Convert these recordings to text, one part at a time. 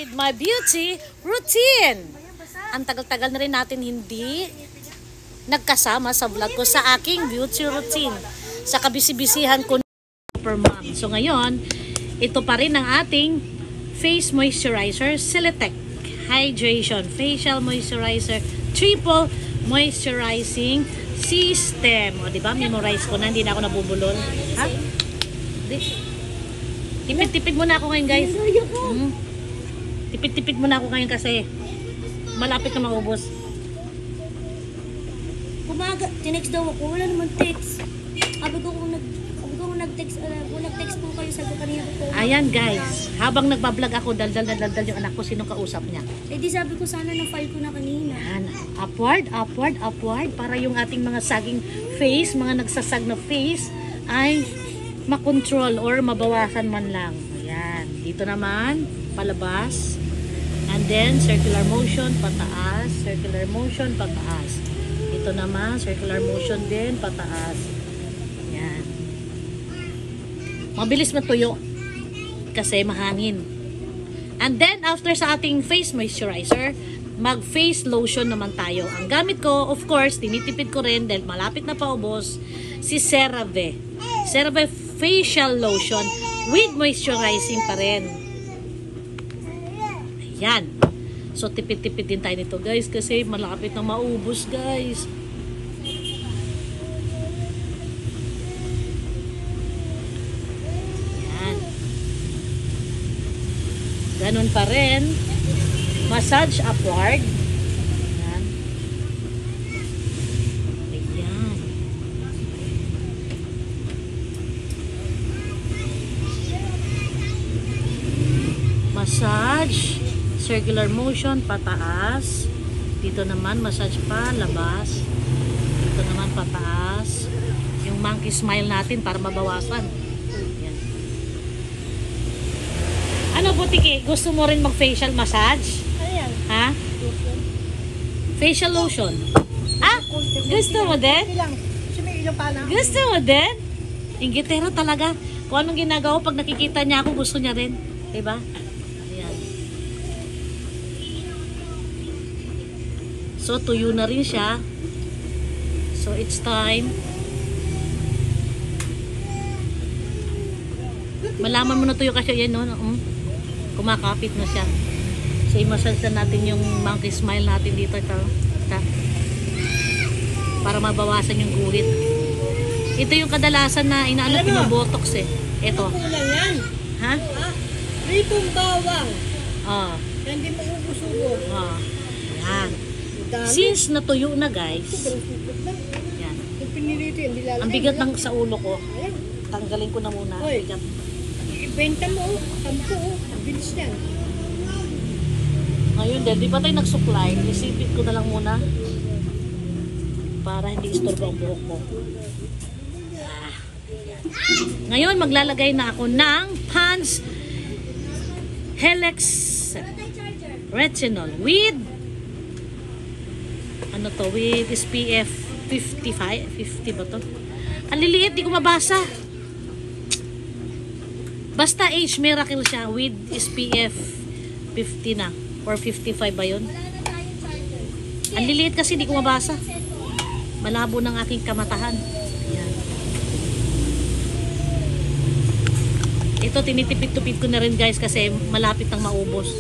with my beauty routine. Ang tagal-tagal na rin natin hindi nagkasama sa vlog ko sa aking beauty routine. Sa kabisi-bisihan ko per mom. So ngayon, ito pa rin ang ating face moisturizer, Celetec Hydration Facial Moisturizer Triple Moisturizing System. O diba, memorize ko na, hindi na ako nabubulol. Ha? Tipid-tipid muna ako ngayon, guys. Tipid-tipid muna ako ngayon kasi malapit na maubos. Kumaga, tinext daw ako. Wala naman text. Sabi ko kung nag-text po kayo, sabi ko kanina po. Ayan, guys. Habang nagbablog ako, daldal yung anak ko, sinong kausap niya? Eh di sabi ko sana na-file ko na kanina. Ayan. Upward, upward, upward. Para yung ating mga saging face, mga nagsasag na face, ay makontrol or mabawasan man lang. Ayan. Dito naman, palabas. And then, circular motion, pataas. Circular motion, pataas. Ito naman, circular motion din, pataas. Ayan. Mabilis matuyo. Kasi mahangin. And then, after sa ating face moisturizer, mag-face lotion naman tayo. Ang gamit ko, of course, tinitipid ko rin dahil malapit na paubos, si CeraVe. CeraVe Facial Lotion with moisturizing pa rin. Ayan. So, tipid-tipid din tayo nito, guys, kasi malapit na maubos, guys. Ayan. Ganun pa rin. Massage upward. Ayan. Ayan. Massage, circular motion, pataas. Dito naman, massage pa, labas. Dito naman, pataas. Yung monkey smile natin para mabawasan. Yan. Ano, Butiki? Gusto mo rin mag-facial massage? Ayan. Ha? Facial lotion. Ah? Gusto mo din? Gusto mo din? Inggitero talaga. Kung anong ginagawa pag nakikita niya ako, gusto niya rin. Diba? So, tuyo na rin siya. So, it's time. Malaman mo na tuyo kasi yan, no? Kumakapit na siya. So, i-massage na natin yung monkey smile natin dito. Ito. Para mabawasan yung guhit. Ito yung kadalasan na inaano pinobotox eh. Ito. Kulang yan. Ha? Ritong bawang. Ah. Hindi maubos-ubos. Ah. Yan. Since natuyo na, guys. Yan. Ang bigat ng sa ulo ko. Tanggalin ko na muna. Ang bigat. Ibenta mo, 10. Ang bilis yan. Ngayon din, di pa tayo nagsuklay. Isipit ko na lang muna. Para hindi istorbo ang buhok ko. Ah. Ngayon, maglalagay na ako ng Pond's Helix Retinol with ano to, with SPF 55, 50 ba to? Ang liliit, di ko mabasa. Basta Age Miracle siya with SPF 50 na or 55 ba yun? Ang liliit kasi di ko mabasa. Malabo ng aking kamatahan. Ayan. Ito tinitipid-tupid ko na rin, guys, kasi malapit nang maubos.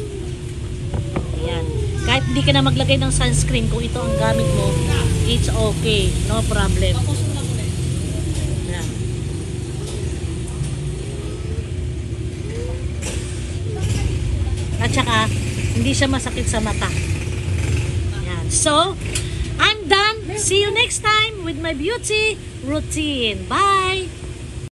Ayan. Kahit hindi ka na maglagay ng sunscreen, kung ito ang gamit mo, it's okay. No problem. Ayan. At saka, hindi siya masakit sa mata. Ayan. So, I'm done. See you next time with my beauty routine. Bye!